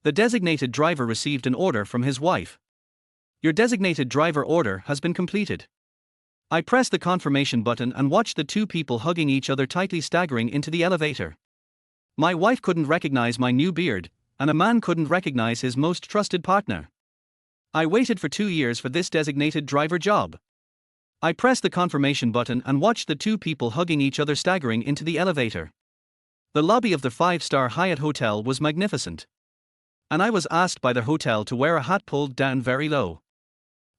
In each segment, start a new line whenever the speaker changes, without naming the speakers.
The designated driver received an order from his wife. Your designated driver order has been completed. I pressed the confirmation button and watched the two people hugging each other tightly staggering into the elevator. My wife couldn't recognize my new beard, and a man couldn't recognize his most trusted partner. I waited for 2 years for this designated driver job. I pressed the confirmation button and watched the two people hugging each other staggering into the elevator. The lobby of the 5-star Hyatt Hotel was magnificent. And I was asked by the hotel to wear a hat pulled down very low.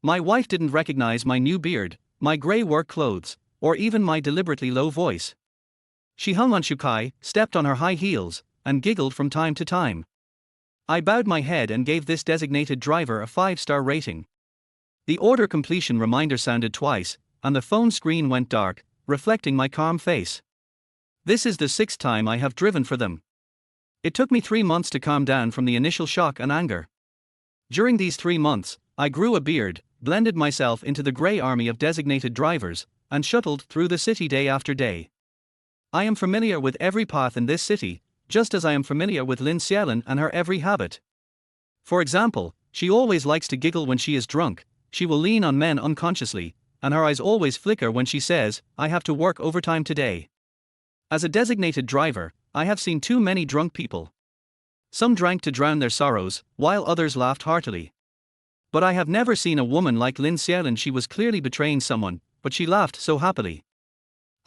My wife didn't recognize my new beard, my grey work clothes, or even my deliberately low voice. She hung on Shukai, stepped on her high heels, and giggled from time to time. I bowed my head and gave this designated driver a 5-star rating. The order completion reminder sounded twice, and the phone screen went dark, reflecting my calm face. This is the 6th time I have driven for them. It took me 3 months to calm down from the initial shock and anger. During these 3 months, I grew a beard, blended myself into the grey army of designated drivers, and shuttled through the city day after day. I am familiar with every path in this city, just as I am familiar with Lynn Cielin and her every habit. For example, she always likes to giggle when she is drunk, she will lean on men unconsciously, and her eyes always flicker when she says, "I have to work overtime today." As a designated driver, I have seen too many drunk people. Some drank to drown their sorrows, while others laughed heartily. But I have never seen a woman like Lynn Cielin. She was clearly betraying someone, but she laughed so happily.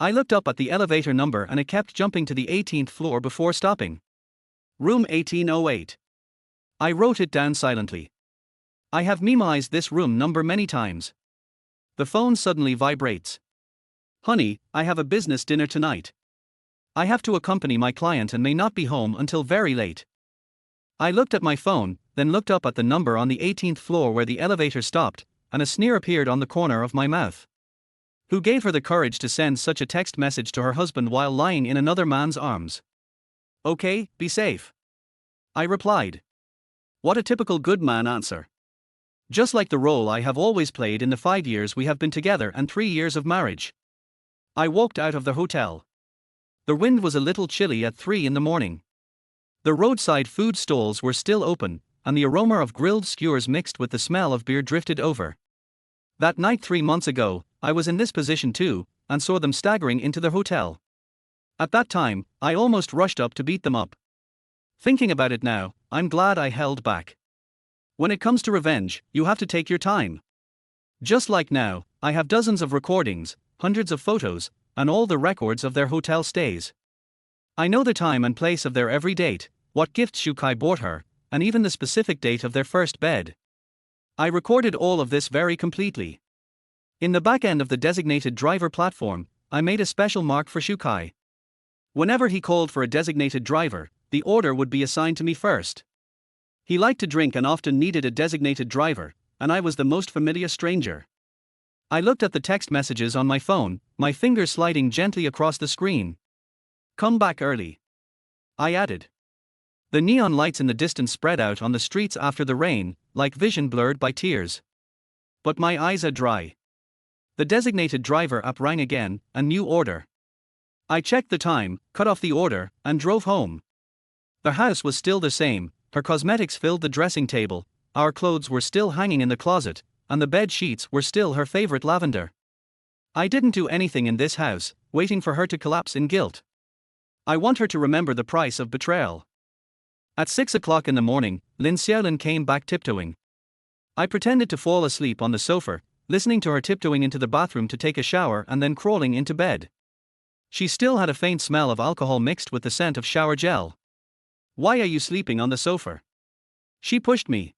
I looked up at the elevator number and it kept jumping to the 18th floor before stopping. Room 1808. I wrote it down silently. I have memorized this room number many times. The phone suddenly vibrates. "Honey, I have a business dinner tonight. I have to accompany my client and may not be home until very late." I looked at my phone, then looked up at the number on the 18th floor where the elevator stopped, and a sneer appeared on the corner of my mouth. Who gave her the courage to send such a text message to her husband while lying in another man's arms? "Okay, be safe," I replied. What a typical good man answer. Just like the role I have always played in the 5 years we have been together and 3 years of marriage. I walked out of the hotel. The wind was a little chilly at 3 in the morning. The roadside food stalls were still open, and the aroma of grilled skewers mixed with the smell of beer drifted over. That night 3 months ago, I was in this position too, and saw them staggering into the hotel. At that time, I almost rushed up to beat them up. Thinking about it now, I'm glad I held back. When it comes to revenge, you have to take your time. Just like now, I have dozens of recordings, hundreds of photos, and all the records of their hotel stays. I know the time and place of their every date, what gifts Shukai bought her, and even the specific date of their first bed. I recorded all of this very completely. In the back end of the designated driver platform, I made a special mark for Shukai. Whenever he called for a designated driver, the order would be assigned to me first. He liked to drink and often needed a designated driver, and I was the most familiar stranger. I looked at the text messages on my phone, my fingers sliding gently across the screen. "Come back early," I added. The neon lights in the distance spread out on the streets after the rain, like vision blurred by tears. But my eyes are dry. The designated driver app rang again, a new order. I checked the time, cut off the order, and drove home. The house was still the same, her cosmetics filled the dressing table, our clothes were still hanging in the closet, and the bed sheets were still her favorite lavender. I didn't do anything in this house, waiting for her to collapse in guilt. I want her to remember the price of betrayal. At 6 o'clock in the morning, Lynn Cielin came back tiptoeing. I pretended to fall asleep on the sofa, listening to her tiptoeing into the bathroom to take a shower and then crawling into bed. She still had a faint smell of alcohol mixed with the scent of shower gel. "Why are you sleeping on the sofa?" She pushed me.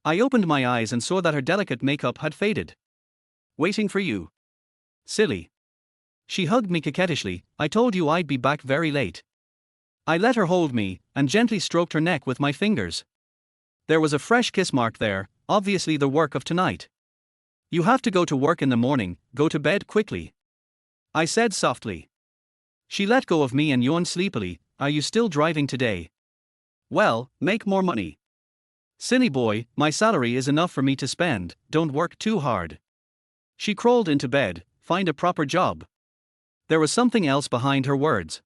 I opened my eyes and saw that her delicate makeup had faded. "Waiting for you." "Silly." She hugged me coquettishly. "I told you I'd be back very late." I let her hold me, and gently stroked her neck with my fingers. There was a fresh kiss mark there, obviously the work of tonight. "You have to go to work in the morning, go to bed quickly," I said softly. She let go of me and yawned sleepily. "Are you still driving today?" "Well, make more money." "Silly boy, my salary is enough for me to spend, don't work too hard." She crawled into bed. "Find a proper job." There was something else behind her words.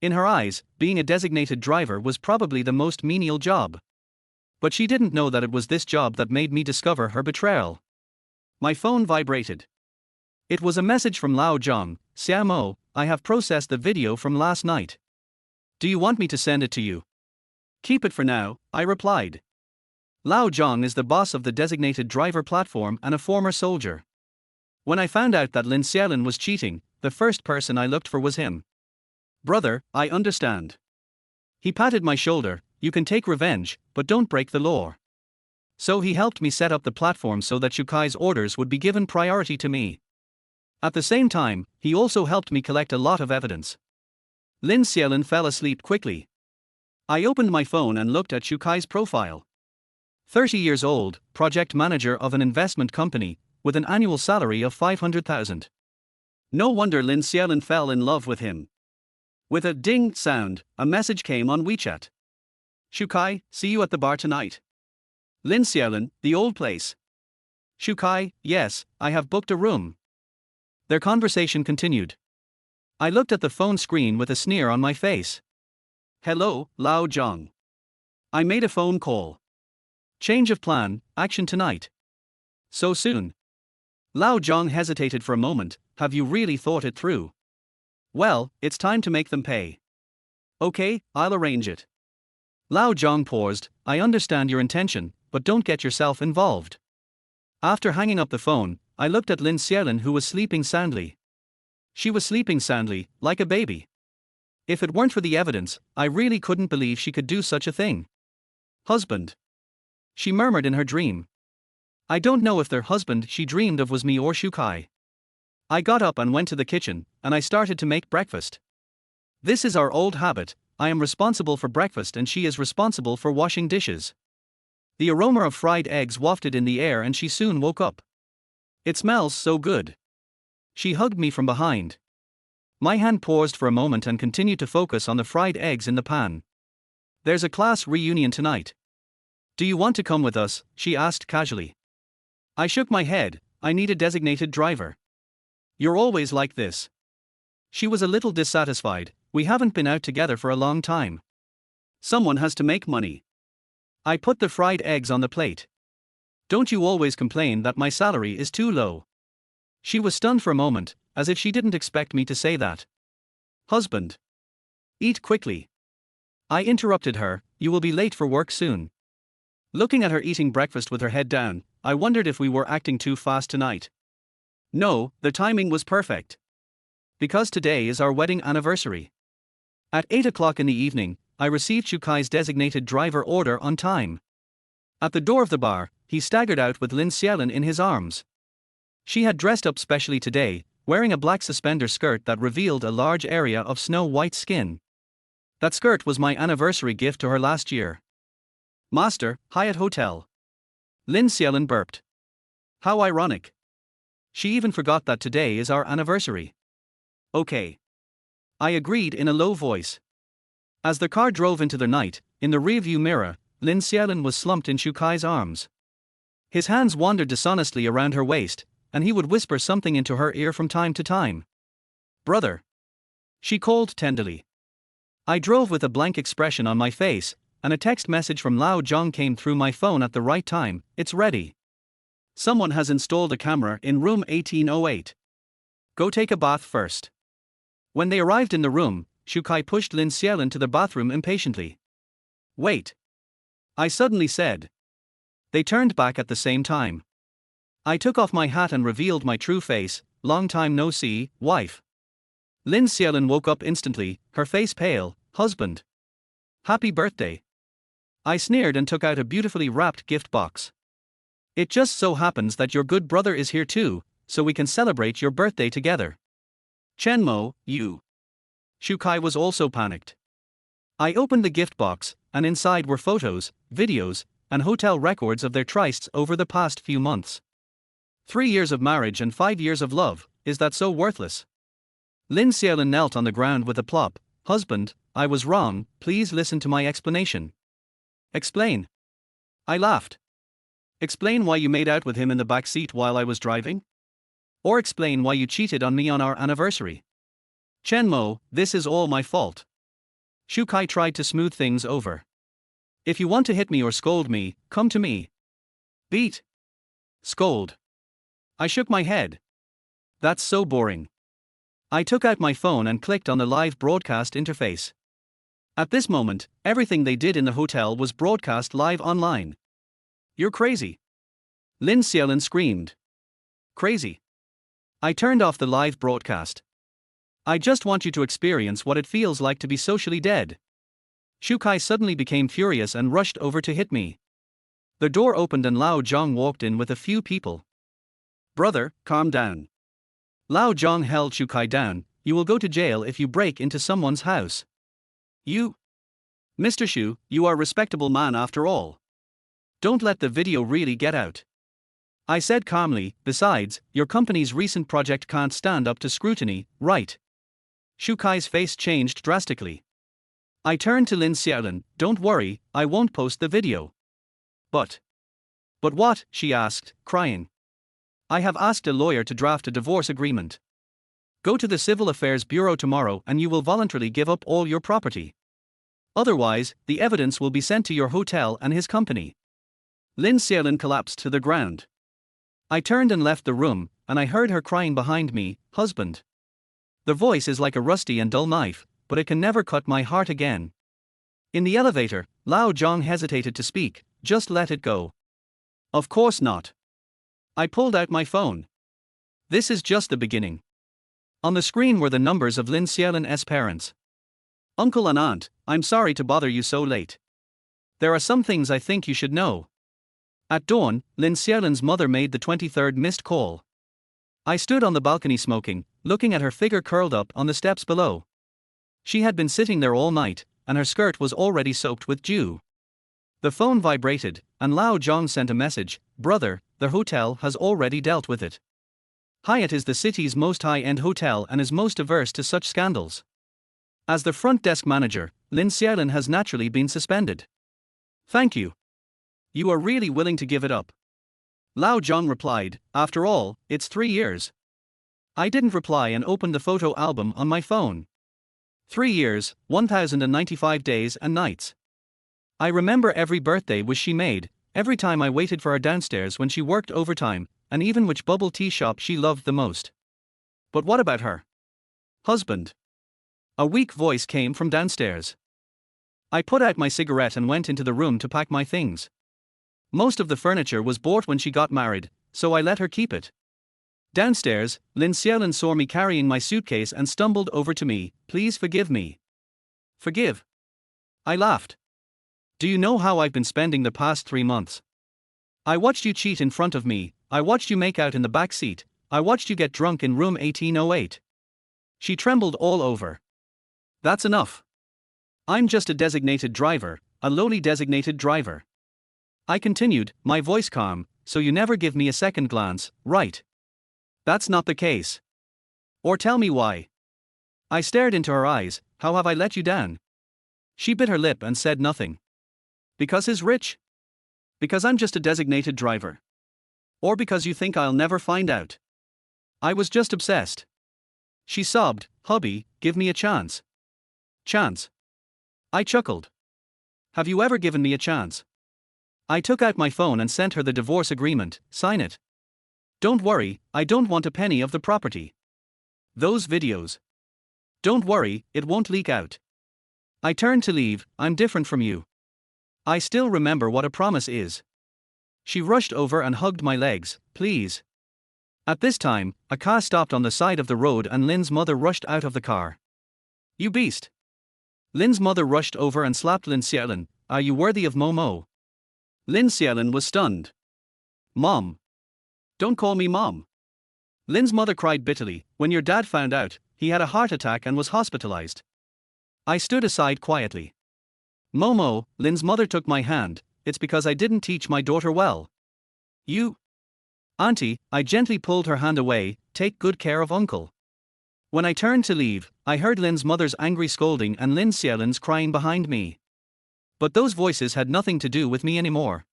In her eyes, being a designated driver was probably the most menial job. But she didn't know that it was this job that made me discover her betrayal. My phone vibrated. It was a message from Lao Zhang. Xiao, I have processed the video from last night. Do you want me to send it to you? Keep it for now, I replied. Lao Zhang is the boss of the designated driver platform and a former soldier. When I found out that Lin Xiaolin was cheating, the first person I looked for was him. Brother, I understand. He patted my shoulder. You can take revenge, but don't break the law. So he helped me set up the platform so that Shukai's orders would be given priority to me. At the same time, he also helped me collect a lot of evidence. Lin Xiaolin fell asleep quickly. I opened my phone and looked at Shukai's profile. 30 years old, project manager of an investment company, with an annual salary of 500,000. No wonder Lin Xiaolin fell in love with him. With a ding sound, a message came on WeChat. Shukai, see you at the bar tonight. Lin Xiaolin, the old place. Shukai, yes, I have booked a room. Their conversation continued. I looked at the phone screen with a sneer on my face. Hello, Lao Zhang. I made a phone call. Change of plan, action tonight. So soon? Lao Zhang hesitated for a moment. Have you really thought it through? Well, it's time to make them pay. Okay, I'll arrange it. Lao Zhang paused. I understand your intention, but don't get yourself involved. After hanging up the phone, I looked at Lin Xiaolin, who was sleeping soundly. She was sleeping soundly, like a baby. If it weren't for the evidence, I really couldn't believe she could do such a thing. Husband. She murmured in her dream. I don't know if their husband she dreamed of was me or Shukai. I got up and went to the kitchen, and I started to make breakfast. This is our old habit. I am responsible for breakfast and she is responsible for washing dishes. The aroma of fried eggs wafted in the air and she soon woke up. It smells so good. She hugged me from behind. My hand paused for a moment and continued to focus on the fried eggs in the pan. There's a class reunion tonight. Do you want to come with us? She asked casually. I shook my head. I need a designated driver. You're always like this. She was a little dissatisfied. We haven't been out together for a long time. Someone has to make money. I put the fried eggs on the plate. Don't you always complain that my salary is too low? She was stunned for a moment, as if she didn't expect me to say that. Husband. Eat quickly. I interrupted her. You will be late for work soon. Looking at her eating breakfast with her head down, I wondered if we were acting too fast tonight. No, the timing was perfect. Because today is our wedding anniversary. At 8 o'clock in the evening, I received Shukai's designated driver order on time. At the door of the bar, he staggered out with Lin Xiaolin in his arms. She had dressed up specially today, wearing a black suspender skirt that revealed a large area of snow-white skin. That skirt was my anniversary gift to her last year. Master, Hyatt Hotel. Lin Xiaolin burped. How ironic. She even forgot that today is our anniversary. Okay. I agreed in a low voice. As the car drove into the night, in the rearview mirror, Lin Xiaolin was slumped in Shukai's arms. His hands wandered dishonestly around her waist, and he would whisper something into her ear from time to time. Brother. She called tenderly. I drove with a blank expression on my face, and a text message from Lao Zhang came through my phone at the right time. It's ready. Someone has installed a camera in room 1808. Go take a bath first. When they arrived in the room, Shukai pushed Lin Xiaolin to the bathroom impatiently. Wait. I suddenly said. They turned back at the same time. I took off my hat and revealed my true face. Long time no see, wife. Lin Xiaolin woke up instantly, her face pale. Husband. Happy birthday. I sneered and took out a beautifully wrapped gift box. It just so happens that your good brother is here too, so we can celebrate your birthday together. Chenmo, you. Shukai was also panicked. I opened the gift box, and inside were photos, videos, and hotel records of their trysts over the past few months. 3 years of marriage and 5 years of love, is that so worthless? Lin Xiaolin knelt on the ground with a plop. Husband, I was wrong, please listen to my explanation. Explain. I laughed. Explain why you made out with him in the back seat while I was driving? Or explain why you cheated on me on our anniversary. Chenmo, this is all my fault. Shukai tried to smooth things over. If you want to hit me or scold me, come to me. Beat. Scold. I shook my head. That's so boring. I took out my phone and clicked on the live broadcast interface. At this moment, everything they did in the hotel was broadcast live online. You're crazy. Lynn Cielin screamed. Crazy. I turned off the live broadcast. I just want you to experience what it feels like to be socially dead. Shukai suddenly became furious and rushed over to hit me. The door opened and Lao Zhang walked in with a few people. Brother, calm down. Lao Zhang held Shukai down. You will go to jail if you break into someone's house. You? Mr. Shu, you are a respectable man after all. Don't let the video really get out. I said calmly, besides, your company's recent project can't stand up to scrutiny, right? Shukai's face changed drastically. I turned to Lin Cielin. Don't worry, I won't post the video. But what? She asked, crying. I have asked a lawyer to draft a divorce agreement. Go to the Civil Affairs Bureau tomorrow and you will voluntarily give up all your property. Otherwise, the evidence will be sent to your hotel and his company. Lin Cielin collapsed to the ground. I turned and left the room, and I heard her crying behind me, husband. The voice is like a rusty and dull knife, but it can never cut my heart again. In the elevator, Lao Zhang hesitated to speak. Just let it go. Of course not. I pulled out my phone. This is just the beginning. On the screen were the numbers of Lin Cielin's parents. Uncle and aunt, I'm sorry to bother you so late. There are some things I think you should know. At dawn, Lin Cielin's mother made the 23rd missed call. I stood on the balcony smoking, looking at her figure curled up on the steps below. She had been sitting there all night, and her skirt was already soaked with dew. The phone vibrated, and Lao Zhang sent a message. Brother, the hotel has already dealt with it. Hyatt is the city's most high-end hotel and is most averse to such scandals. As the front desk manager, Lin Cielin has naturally been suspended. Thank you. You are really willing to give it up. Lao Zhang replied, after all, it's 3 years. I didn't reply and opened the photo album on my phone. 3 years, 1095 days and nights. I remember every birthday wish she made, every time I waited for her downstairs when she worked overtime, and even which bubble tea shop she loved the most. But what about her husband? A weak voice came from downstairs. I put out my cigarette and went into the room to pack my things. Most of the furniture was bought when she got married, so I let her keep it. Downstairs, Lin Cielin saw me carrying my suitcase and stumbled over to me. Please forgive me. Forgive? I laughed. Do you know how I've been spending the past 3 months? I watched you cheat in front of me, I watched you make out in the back seat, I watched you get drunk in room 1808. She trembled all over. That's enough. I'm just a designated driver, a lowly designated driver. I continued, my voice calm, so you never give me a second glance, right? That's not the case. Or tell me why. I stared into her eyes. How have I let you down? She bit her lip and said nothing. Because he's rich? Because I'm just a designated driver? Or because you think I'll never find out? I was just obsessed. She sobbed, hubby, give me a chance. Chance? I chuckled. Have you ever given me a chance? I took out my phone and sent her the divorce agreement. Sign it. Don't worry, I don't want a penny of the property. Those videos. Don't worry, it won't leak out. I turned to leave. I'm different from you. I still remember what a promise is. She rushed over and hugged my legs. Please. At this time, a car stopped on the side of the road and Lin's mother rushed out of the car. You beast. Lin's mother rushed over and slapped Lin Cielin. Are you worthy of Momo? Lin Cielin was stunned. Mom. Don't call me mom. Lin's mother cried bitterly. When your dad found out, he had a heart attack and was hospitalized. I stood aside quietly. Momo, Lin's mother took my hand. It's because I didn't teach my daughter well. You. Auntie, I gently pulled her hand away. Take good care of uncle. When I turned to leave, I heard Lin's mother's angry scolding and Lin Cielin's crying behind me. But those voices had nothing to do with me anymore.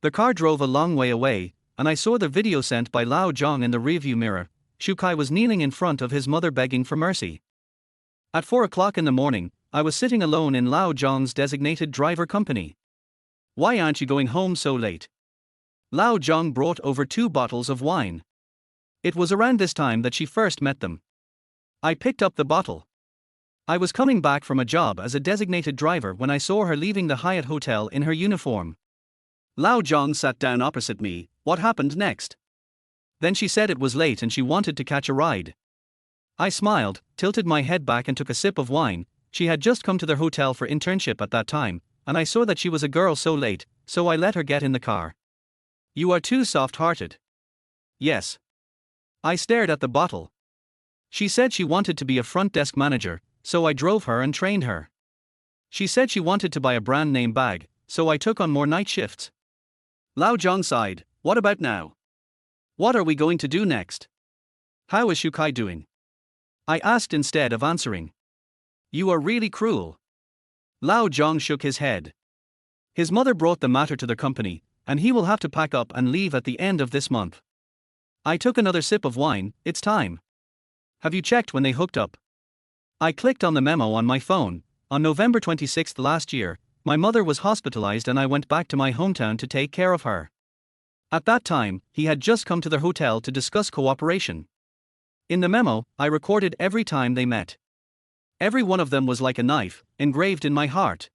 The car drove a long way away, and I saw the video sent by Lao Zhang in the rearview mirror. Shukai was kneeling in front of his mother begging for mercy. At 4 o'clock in the morning, I was sitting alone in Lao Zhang's designated driver company. Why aren't you going home so late? Lao Zhang brought over 2 bottles of wine. It was around this time that she first met them. I picked up the bottle. I was coming back from a job as a designated driver when I saw her leaving the Hyatt Hotel in her uniform. Lao Zhang sat down opposite me. What happened next? Then she said it was late and she wanted to catch a ride. I smiled, tilted my head back and took a sip of wine. She had just come to the hotel for internship at that time, and I saw that she was a girl so late, so I let her get in the car. You are too soft-hearted. Yes. I stared at the bottle. She said she wanted to be a front desk manager, so I drove her and trained her. She said she wanted to buy a brand name bag, so I took on more night shifts. Lao Zhang sighed. What about now? What are we going to do next? How is Shukai doing? I asked instead of answering. You are really cruel. Lao Zhang shook his head. His mother brought the matter to the company, and he will have to pack up and leave at the end of this month. I took another sip of wine. It's time. Have you checked when they hooked up? I clicked on the memo on my phone. On November 26 last year, my mother was hospitalized and I went back to my hometown to take care of her. At that time, he had just come to the hotel to discuss cooperation. In the memo, I recorded every time they met. Every one of them was like a knife, engraved in my heart.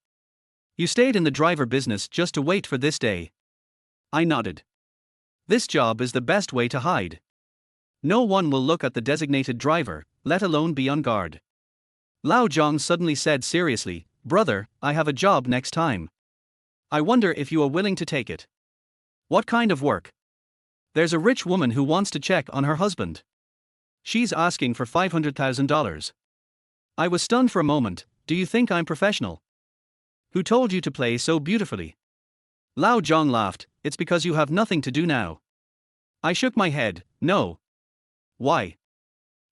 You stayed in the driver business just to wait for this day. I nodded. This job is the best way to hide. No one will look at the designated driver, let alone be on guard. Lao Zhang suddenly said seriously, Brother, I have a job next time. I wonder if you are willing to take it. What kind of work? There's a rich woman who wants to check on her husband. She's asking for $500,000. I was stunned for a moment. Do you think I'm professional? Who told you to play so beautifully? Lao Zhang laughed. It's because you have nothing to do now. I shook my head. No. Why?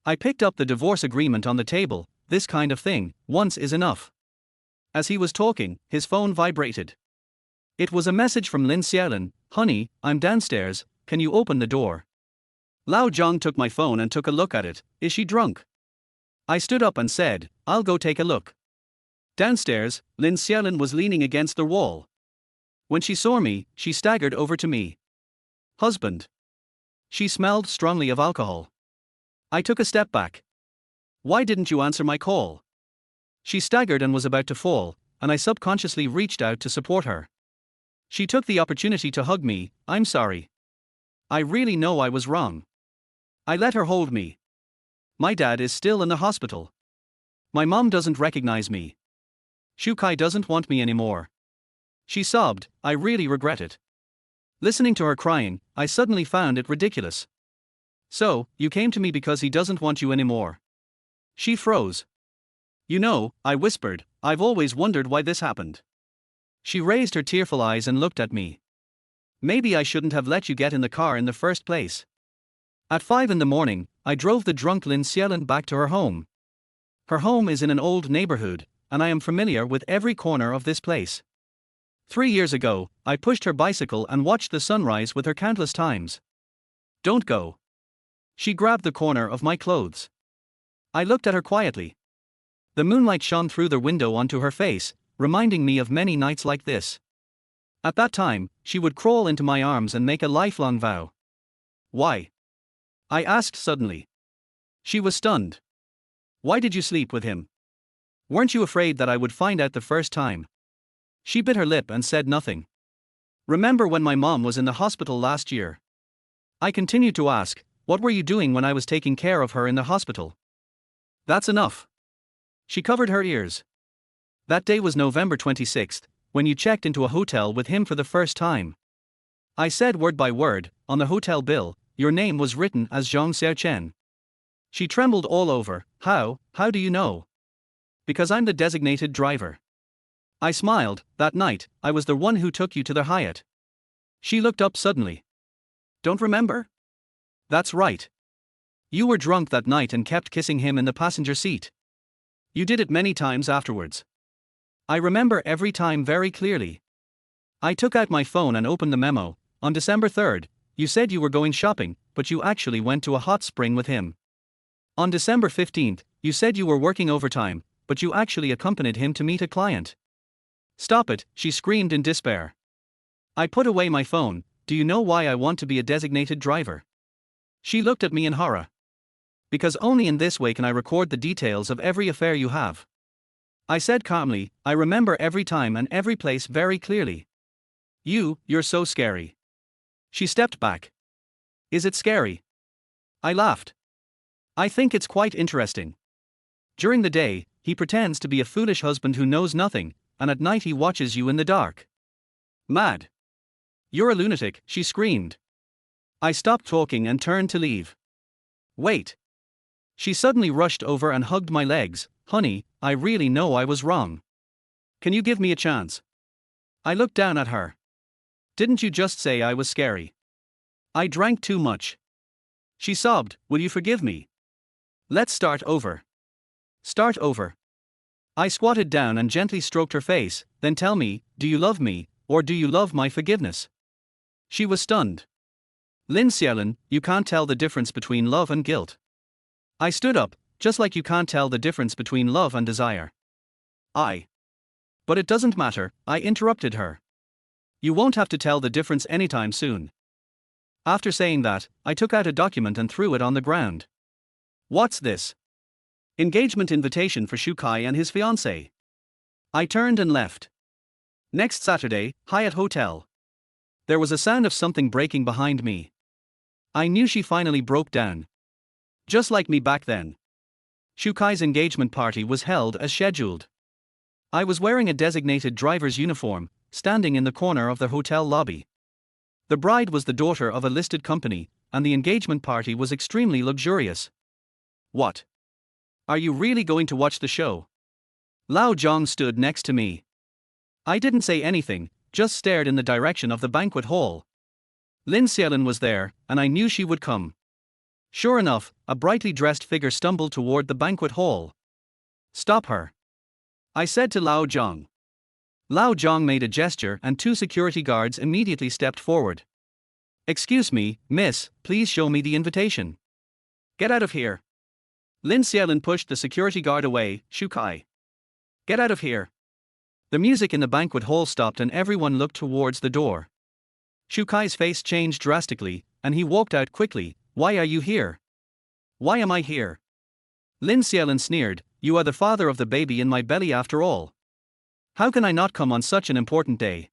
I picked up the divorce agreement on the table. This kind of thing, once is enough. As he was talking, his phone vibrated. It was a message from Lin Xiaolin. Honey, I'm downstairs, can you open the door? Lao Zhang took my phone and took a look at it. Is she drunk? I stood up and said, I'll go take a look. Downstairs, Lin Xiaolin was leaning against the wall. When she saw me, she staggered over to me. Husband. She smelled strongly of alcohol. I took a step back. Why didn't you answer my call? She staggered and was about to fall, and I subconsciously reached out to support her. She took the opportunity to hug me. I'm sorry. I really know I was wrong. I let her hold me. My dad is still in the hospital. My mom doesn't recognize me. Shukai doesn't want me anymore. She sobbed. I really regret it. Listening to her crying, I suddenly found it ridiculous. So, you came to me because he doesn't want you anymore. She froze. You know, I whispered, I've always wondered why this happened. She raised her tearful eyes and looked at me. Maybe I shouldn't have let you get in the car in the first place. At 5 in the morning, I drove the drunk Lin Xiaolin back to her home. Her home is in an old neighborhood, and I am familiar with every corner of this place. 3 years ago, I pushed her bicycle and watched the sunrise with her countless times. Don't go. She grabbed the corner of my clothes. I looked at her quietly. The moonlight shone through the window onto her face, reminding me of many nights like this. At that time, she would crawl into my arms and make a lifelong vow. Why? I asked suddenly. She was stunned. Why did you sleep with him? Weren't you afraid that I would find out the first time? She bit her lip and said nothing. Remember when my mom was in the hospital last year? I continued to ask, what were you doing when I was taking care of her in the hospital? That's enough. She covered her ears. That day was November 26th, when you checked into a hotel with him for the first time. I said word by word, on the hotel bill, your name was written as Zhang Xiaochen. She trembled all over. How do you know? Because I'm the designated driver. I smiled. That night, I was the one who took you to the Hyatt. She looked up suddenly. Don't remember? That's right. You were drunk that night and kept kissing him in the passenger seat. You did it many times afterwards. I remember every time very clearly. I took out my phone and opened the memo. On December 3rd, you said you were going shopping, but you actually went to a hot spring with him. On December 15th, you said you were working overtime, but you actually accompanied him to meet a client. Stop it, she screamed in despair. I put away my phone. Do you know why I want to be a designated driver? She looked at me in horror. Because only in this way can I record the details of every affair you have. I said calmly, I remember every time and every place very clearly. You're so scary. She stepped back. Is it scary? I laughed. I think it's quite interesting. During the day, he pretends to be a foolish husband who knows nothing, and at night he watches you in the dark. Mad. You're a lunatic, she screamed. I stopped talking and turned to leave. Wait. She suddenly rushed over and hugged my legs. Honey, I really know I was wrong. Can you give me a chance? I looked down at her. Didn't you just say I was scary? I drank too much. She sobbed, will you forgive me? Let's start over. Start over. I squatted down and gently stroked her face, then tell me, do you love me, or do you love my forgiveness? She was stunned. Lindsay Ellen, you can't tell the difference between love and guilt. I stood up, just like you can't tell the difference between love and desire. But it doesn't matter, I interrupted her. You won't have to tell the difference anytime soon. After saying that, I took out a document and threw it on the ground. What's this? Engagement invitation for Shukai and his fiancée. I turned and left. Next Saturday, Hyatt Hotel. There was a sound of something breaking behind me. I knew she finally broke down. Just like me back then. Shukai's engagement party was held as scheduled. I was wearing a designated driver's uniform, standing in the corner of the hotel lobby. The bride was the daughter of a listed company, and the engagement party was extremely luxurious. What? Are you really going to watch the show? Lao Zhang stood next to me. I didn't say anything, just stared in the direction of the banquet hall. Lin Xiaolin was there, and I knew she would come. Sure enough, a brightly dressed figure stumbled toward the banquet hall. Stop her. I said to Lao Zhang. Lao Zhang made a gesture and 2 security guards immediately stepped forward. Excuse me, miss, please show me the invitation. Get out of here. Lin Xiaolin pushed the security guard away. Shukai. Get out of here. The music in the banquet hall stopped and everyone looked towards the door. Shukai's face changed drastically, and he walked out quickly. Why are you here? Why am I here? Lin Xiaolin sneered, you are the father of the baby in my belly after all. How can I not come on such an important day?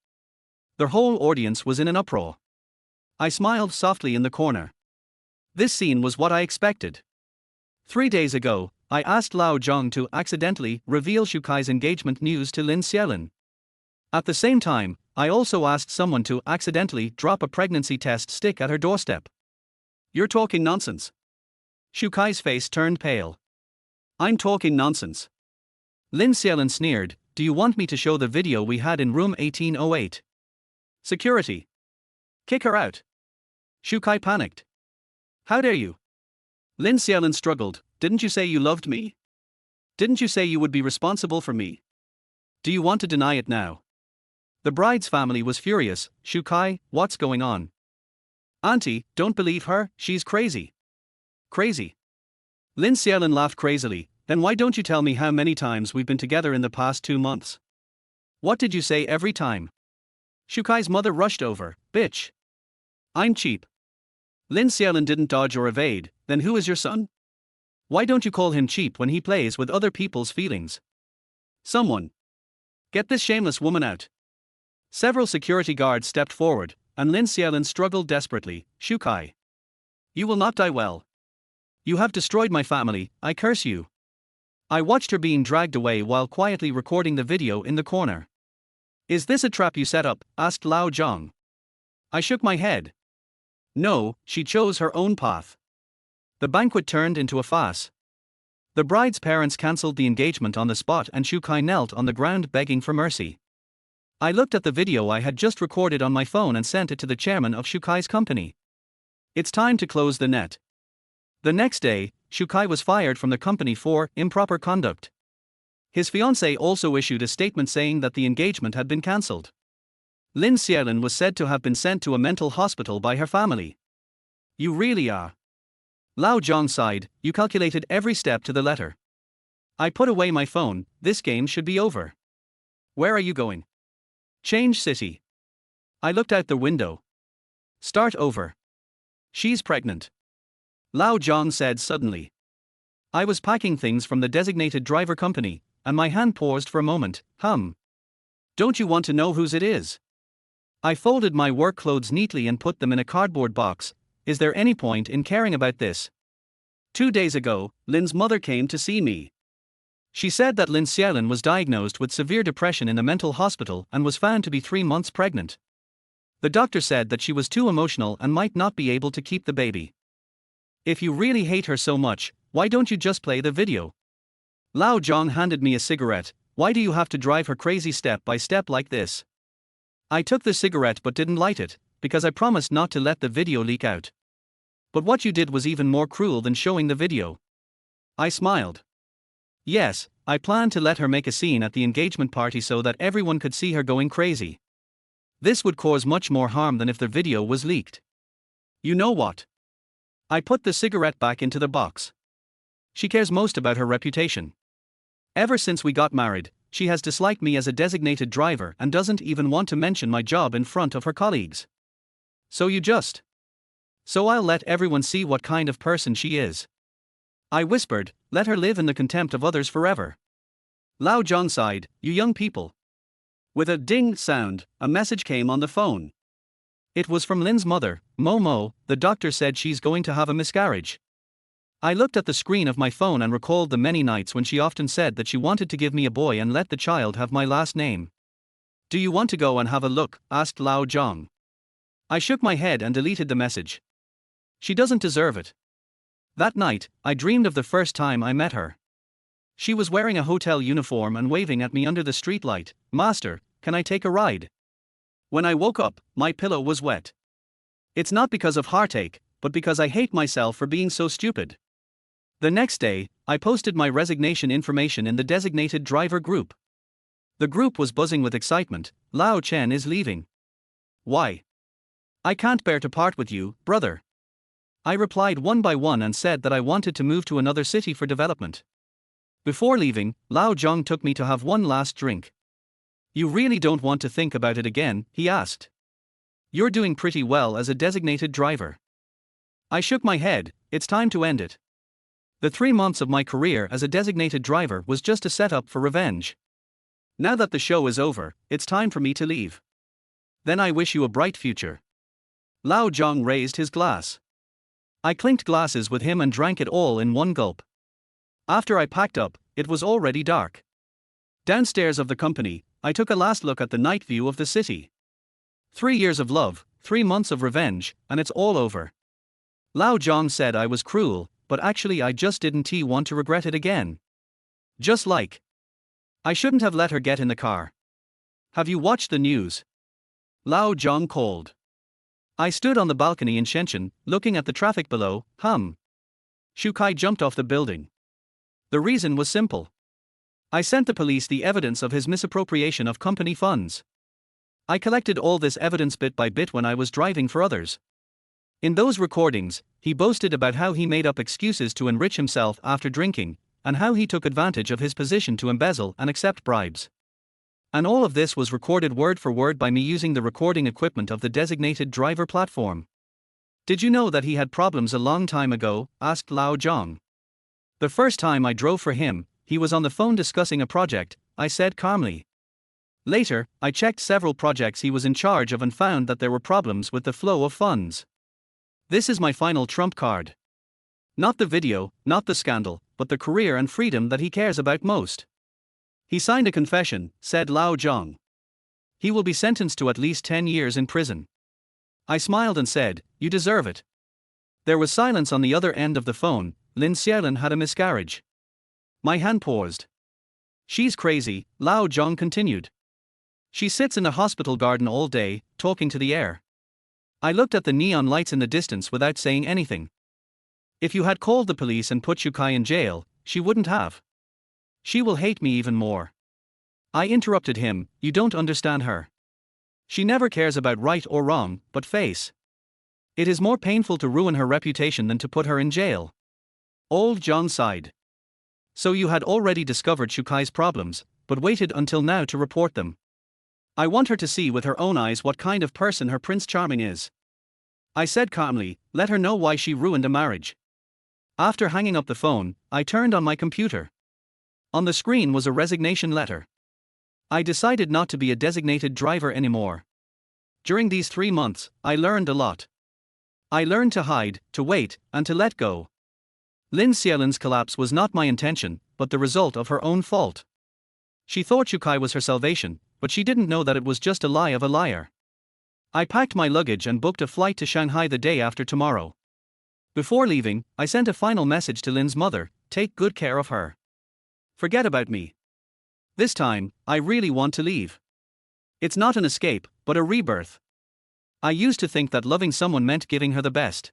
The whole audience was in an uproar. I smiled softly in the corner. This scene was what I expected. 3 days ago, I asked Lao Zhang to accidentally reveal Shukai's engagement news to Lin Xiaolin. At the same time, I also asked someone to accidentally drop a pregnancy test stick at her doorstep. You're talking nonsense. Shukai's face turned pale. I'm talking nonsense. Lin Xiaolin sneered, do you want me to show the video we had in room 1808? Security. Kick her out. Shukai panicked. How dare you? Lin Xiaolin struggled, didn't you say you loved me? Didn't you say you would be responsible for me? Do you want to deny it now? The bride's family was furious. Shukai, what's going on? Auntie, don't believe her, she's crazy. Crazy. Lin Xiaolin laughed crazily, then why don't you tell me how many times we've been together in the past 2 months? What did you say every time? Shukai's mother rushed over, bitch. I'm cheap. Lin Xiaolin didn't dodge or evade, then who is your son? Why don't you call him cheap when he plays with other people's feelings? Someone. Get this shameless woman out. Several security guards stepped forward, and Lin Xiaolin struggled desperately, Shukai. You will not die well. You have destroyed my family, I curse you. I watched her being dragged away while quietly recording the video in the corner. Is this a trap you set up? Asked Lao Zhang. I shook my head. No, she chose her own path. The banquet turned into a farce. The bride's parents cancelled the engagement on the spot and Shukai knelt on the ground begging for mercy. I looked at the video I had just recorded on my phone and sent it to the chairman of Shukai's company. It's time to close the net. The next day, Shukai was fired from the company for improper conduct. His fiancée also issued a statement saying that the engagement had been cancelled. Lin Xiaolin was said to have been sent to a mental hospital by her family. You really are. Lao Zhang sighed, you calculated every step to the letter. I put away my phone, this game should be over. Where are you going? Change city. I looked out the window. Start over. She's pregnant. Lao Zhang said suddenly. I was packing things from the designated driver company, and my hand paused for a moment. Don't you want to know whose it is? I folded my work clothes neatly and put them in a cardboard box. Is there any point in caring about this? 2 days ago, Lin's mother came to see me. She said that Lin Xiaolin was diagnosed with severe depression in a mental hospital and was found to be 3 months pregnant. The doctor said that she was too emotional and might not be able to keep the baby. If you really hate her so much, why don't you just play the video? Lao Zhang handed me a cigarette. Why do you have to drive her crazy step by step like this? I took the cigarette but didn't light it, because I promised not to let the video leak out. But what you did was even more cruel than showing the video. I smiled. Yes, I planned to let her make a scene at the engagement party so that everyone could see her going crazy. This would cause much more harm than if the video was leaked. You know what? I put the cigarette back into the box. She cares most about her reputation. Ever since we got married, she has disliked me as a designated driver and doesn't even want to mention my job in front of her colleagues. So I'll let everyone see what kind of person she is. I whispered, let her live in the contempt of others forever. Lao Zhang sighed, you young people. With a ding sound, a message came on the phone. It was from Lin's mother. Momo, the doctor said she's going to have a miscarriage. I looked at the screen of my phone and recalled the many nights when she often said that she wanted to give me a boy and let the child have my last name. Do you want to go and have a look? Asked Lao Zhang. I shook my head and deleted the message. She doesn't deserve it. That night, I dreamed of the first time I met her. She was wearing a hotel uniform and waving at me under the streetlight. Master, can I take a ride? When I woke up, my pillow was wet. It's not because of heartache, but because I hate myself for being so stupid. The next day, I posted my resignation information in the designated driver group. The group was buzzing with excitement. Lao Chen is leaving. Why? I can't bear to part with you, brother. I replied one by one and said that I wanted to move to another city for development. Before leaving, Lao Zhang took me to have one last drink. You really don't want to think about it again? He asked. You're doing pretty well as a designated driver. I shook my head. It's time to end it. The 3 months of my career as a designated driver was just a setup for revenge. Now that the show is over, it's time for me to leave. Then I wish you a bright future. Lao Zhang raised his glass. I clinked glasses with him and drank it all in one gulp. After I packed up, it was already dark. Downstairs of the company, I took a last look at the night view of the city. 3 years of love, 3 months of revenge, and it's all over. Lao Zhang said I was cruel, but actually I just didn't want to regret it again. Just like I shouldn't have let her get in the car. Have you watched the news? Lao Zhang called. I stood on the balcony in Shenzhen, looking at the traffic below. Shu Kai jumped off the building. The reason was simple. I sent the police the evidence of his misappropriation of company funds. I collected all this evidence bit by bit when I was driving for others. In those recordings, he boasted about how he made up excuses to enrich himself after drinking, and how he took advantage of his position to embezzle and accept bribes. And all of this was recorded word for word by me using the recording equipment of the designated driver platform. Did you know that he had problems a long time ago? Asked Lao Zhang. The first time I drove for him, he was on the phone discussing a project, I said calmly. Later, I checked several projects he was in charge of and found that there were problems with the flow of funds. This is my final trump card. Not the video, not the scandal, but the career and freedom that he cares about most. He signed a confession, said Lao Zhang. He will be sentenced to at least 10 years in prison. I smiled and said, you deserve it. There was silence on the other end of the phone. Lin Xiaolin had a miscarriage. My hand paused. She's crazy, Lao Zhang continued. She sits in the hospital garden all day, talking to the air. I looked at the neon lights in the distance without saying anything. If you had called the police and put Shu Kai in jail, she wouldn't have. She will hate me even more. I interrupted him, you don't understand her. She never cares about right or wrong, but face. It is more painful to ruin her reputation than to put her in jail. Old John sighed. So you had already discovered Shu Kai's problems, but waited until now to report them. I want her to see with her own eyes what kind of person her Prince Charming is. I said calmly, let her know why she ruined a marriage. After hanging up the phone, I turned on my computer. On the screen was a resignation letter. I decided not to be a designated driver anymore. During these 3 months, I learned a lot. I learned to hide, to wait, and to let go. Lynn Sielen's collapse was not my intention, but the result of her own fault. She thought Shukai was her salvation, but she didn't know that it was just a lie of a liar. I packed my luggage and booked a flight to Shanghai the day after tomorrow. Before leaving, I sent a final message to Lynn's mother, take good care of her. Forget about me. This time, I really want to leave. It's not an escape, but a rebirth. I used to think that loving someone meant giving her the best.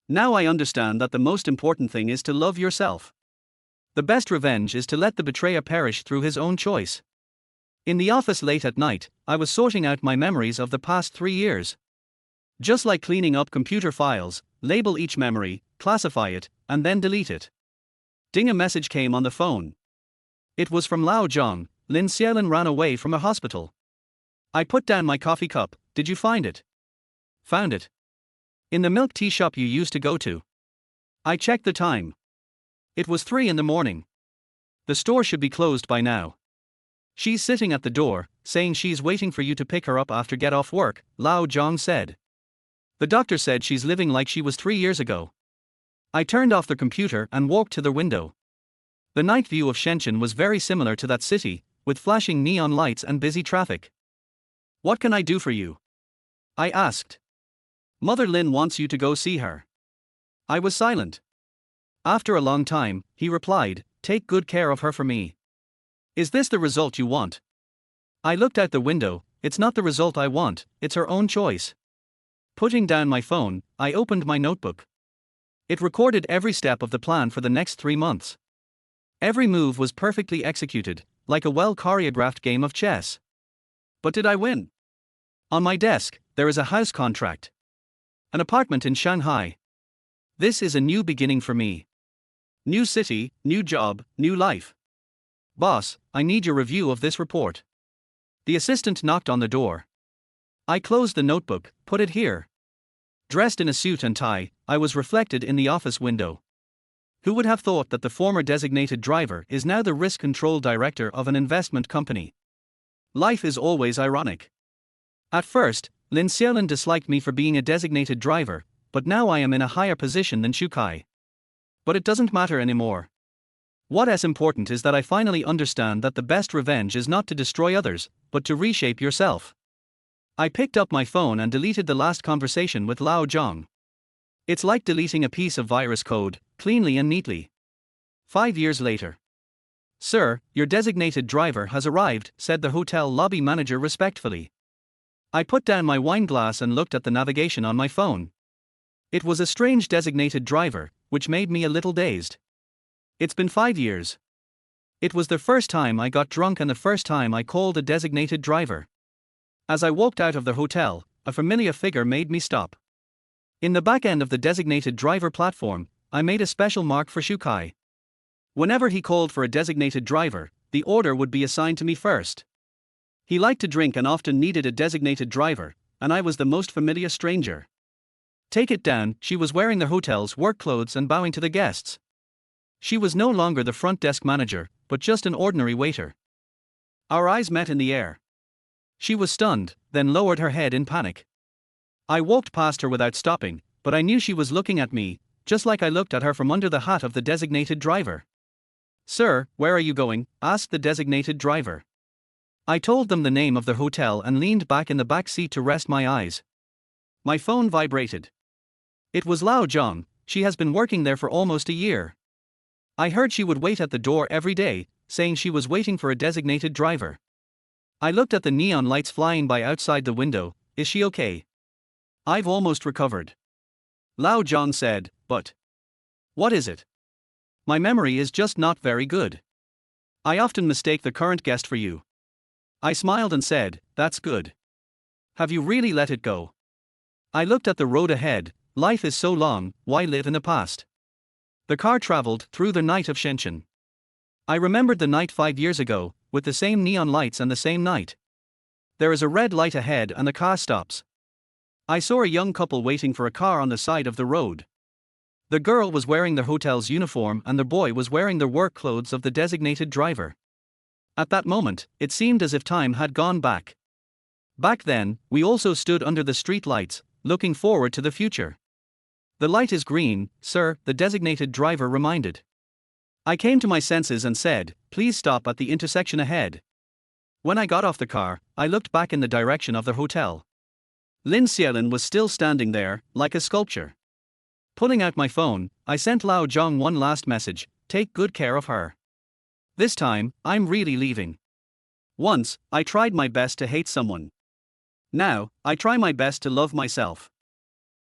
Now I understand that the most important thing is to love yourself. The best revenge is to let the betrayer perish through his own choice. In the office late at night, I was sorting out my memories of the past 3 years. Just like cleaning up computer files, label each memory, classify it, and then delete it. Ding, a message came on the phone. It was from Lao Zhang. Lin Xiaolin ran away from a hospital. I put down my coffee cup. Did you find it? Found it. In the milk tea shop you used to go to. I checked the time. It was 3 in the morning. The store should be closed by now. She's sitting at the door, saying she's waiting for you to pick her up after get off work, Lao Zhang said. The doctor said she's living like she was 3 years ago. I turned off the computer and walked to the window. The night view of Shenzhen was very similar to that city, with flashing neon lights and busy traffic. What can I do for you? I asked. Mother Lin wants you to go see her. I was silent. After a long time, he replied, take good care of her for me. Is this the result you want? I looked out the window. It's not the result I want, it's her own choice. Putting down my phone, I opened my notebook. It recorded every step of the plan for the next 3 months. Every move was perfectly executed, like a well-choreographed game of chess. But did I win? On my desk, there is a house contract. An apartment in Shanghai. This is a new beginning for me. New city, new job, new life. Boss, I need your review of this report. The assistant knocked on the door. I closed the notebook, put it here. Dressed in a suit and tie, I was reflected in the office window. Who would have thought that the former designated driver is now the risk control director of an investment company? Life is always ironic. At first, Lin Xiaolin disliked me for being a designated driver, but now I am in a higher position than Shukai. But it doesn't matter anymore. What is important is that I finally understand that the best revenge is not to destroy others, but to reshape yourself. I picked up my phone and deleted the last conversation with Lao Zhang. It's like deleting a piece of virus code, cleanly and neatly. 5 years later. Sir, your designated driver has arrived, said the hotel lobby manager respectfully. I put down my wine glass and looked at the navigation on my phone. It was a strange designated driver, which made me a little dazed. It's been 5 years. It was the first time I got drunk and the first time I called a designated driver. As I walked out of the hotel, a familiar figure made me stop. In the back end of the designated driver platform, I made a special mark for Shukai. Whenever he called for a designated driver, the order would be assigned to me first. He liked to drink and often needed a designated driver, and I was the most familiar stranger. Take it down, she was wearing the hotel's work clothes and bowing to the guests. She was no longer the front desk manager, but just an ordinary waiter. Our eyes met in the air. She was stunned, then lowered her head in panic. I walked past her without stopping, but I knew she was looking at me, just like I looked at her from under the hat of the designated driver. Sir, where are you going? Asked the designated driver. I told them the name of the hotel and leaned back in the back seat to rest my eyes. My phone vibrated. It was Lao Zhang. She has been working there for almost a year. I heard she would wait at the door every day, saying she was waiting for a designated driver. I looked at the neon lights flying by outside the window. Is she okay? I've almost recovered. Lao Zhang said, but what is it? My memory is just not very good. I often mistake the current guest for you. I smiled and said, that's good. Have you really let it go? I looked at the road ahead. Life is so long, why live in the past? The car traveled through the night of Shenzhen. I remembered the night 5 years ago, with the same neon lights and the same night. There is a red light ahead and the car stops. I saw a young couple waiting for a car on the side of the road. The girl was wearing the hotel's uniform and the boy was wearing the work clothes of the designated driver. At that moment, it seemed as if time had gone back. Back then, we also stood under the street lights, looking forward to the future. The light is green, sir, the designated driver reminded. I came to my senses and said, please stop at the intersection ahead. When I got off the car, I looked back in the direction of the hotel. Lin Xiaolin was still standing there, like a sculpture. Pulling out my phone, I sent Lao Zhong one last message: take good care of her. This time, I'm really leaving. Once, I tried my best to hate someone. Now, I try my best to love myself.